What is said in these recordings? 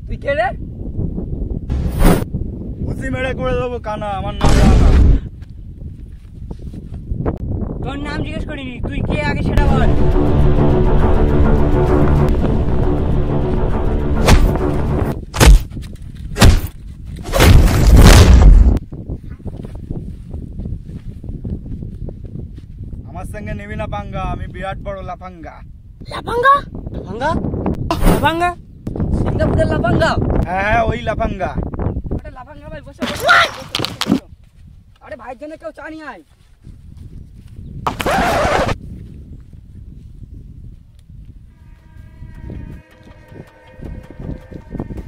তুই কে রে? বুঝি মেরে করে দেবো কানা, আমার নাম রানা। তোর নাম জিজ্ঞেস করিনি, তুই কে আগে সেটা বল। আমার সঙ্গে নিবি না পাঙ্গা, আমি বিরাট বড় লাফাঙ্গা। লাফাঙ্গা? লাফাঙ্গা? লাফাঙ্গা? সিঙ্গাপুরের লাফাঙ্গা? হ্যাঁ ওই লাফাঙ্গা। আরে লাফাঙ্গা ভাই বসে বসে। আরে ভাইয়ের জন্য কেউ চা নিয়ে আয়।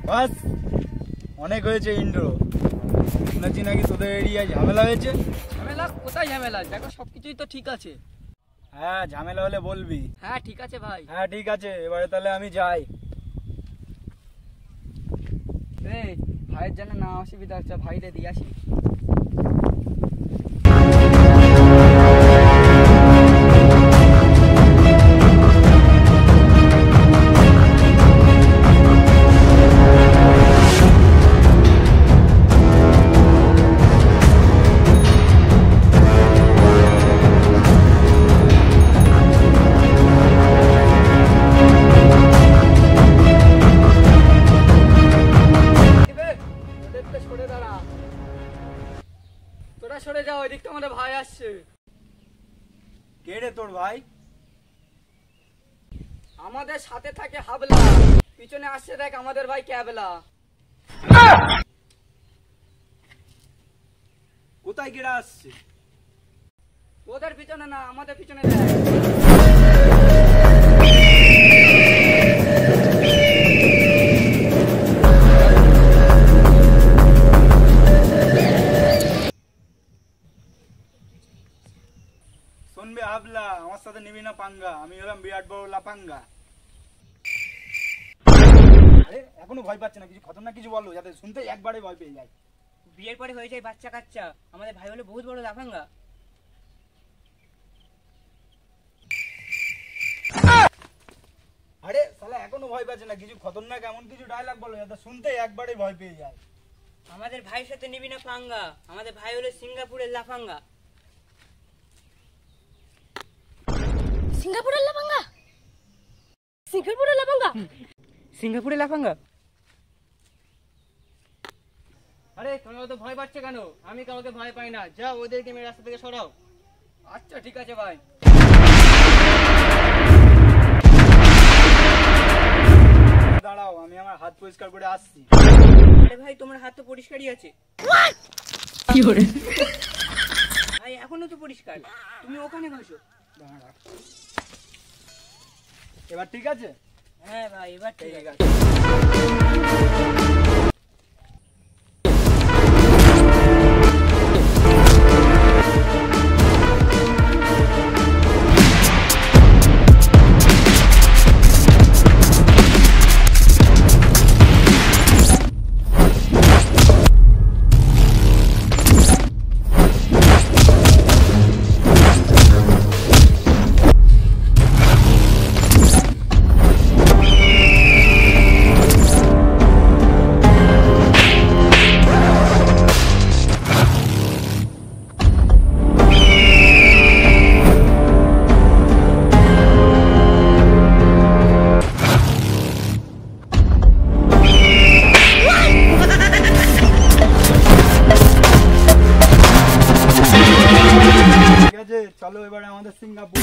বাস অনেক হয়েছে ইন্দ্র। শুনেছি নাকি তোদের এরিয়ায় ঝামেলা হয়েছে। ঝামেলা? কোথায় ঝামেলা? দেখো সবকিছুই তো ঠিক আছে। হ্যাঁ ঝামেলা হলে বলবি। হ্যাঁ ঠিক আছে ভাই। হ্যাঁ ঠিক আছে, এবারে তাহলে আমি যাই। এই ভাইয়ের জন্য না অসুবিধা হচ্ছে, ভাইরে দিয়ে আসি। তোরা সরে যাও, ওইদিক তো আমাদের ভাই আসছে। কে রে তোর ভাই? আমাদের সাথে থাকে হাবলা, পিছনে আসছে দেখ আমাদের ভাই ক্যাবলা। কোথায় গেরা আসছে? ওদের পিছনে না, আমাদের পিছনে দেখ। শুনবে হাবলা, আমার সাথে নিবি না পাঙ্গা, আমি হলাম বিরাট বড় লাফাঙ্গা। আরে এখনো ভয় পাচ্ছে না, কিছু খতরনাক কিছু বলো যাতে শুনতে একবারে ভয় পেয়ে যায়। বিয়ের পরে হয়ে যায় বাচ্চা কাচ্চা, আমাদের ভাই হলো বহুত বড় লাফাঙ্গা। আরে শালা এখনো ভয় পাচ্ছে না, কিছু খতরনাক এমন কিছু ডায়লগ বলো যাতে শুনতে একবারে ভয় পেয়ে যায়। আমাদের ভাইয়ের সাথে নিবি না পাঙ্গা, আমাদের ভাই হলো সিঙ্গাপুরের লাফাঙ্গা। সিঙ্গাপুরের লাফাঙ্গা? সিঙ্গাপুরের লাফাঙ্গা? সিঙ্গাপুরের লাফাঙ্গা? আরে তোমরা তো ভয় পাচ্ছে কেন? আমি কাউকে ভয় পাই না, যাও ওদেরকে মেরে রাস্তা থেকে সরাও। আচ্ছা ঠিক আছে ভাই। দাঁড়াও, আমি আমার হাত পরিষ্কার করে আসছি। আরে ভাই তোমার হাত তো পরিষ্কারই আছে। কি করে? ভাই এখনো তো পরিষ্কার, তুমি ওখানে ঘষো। দাঁড়া। এবার ঠিক আছে? হ্যাঁ ভাই এবার ঠিক আছে। চলো এবারে আমাদের সিঙ্গাপুর।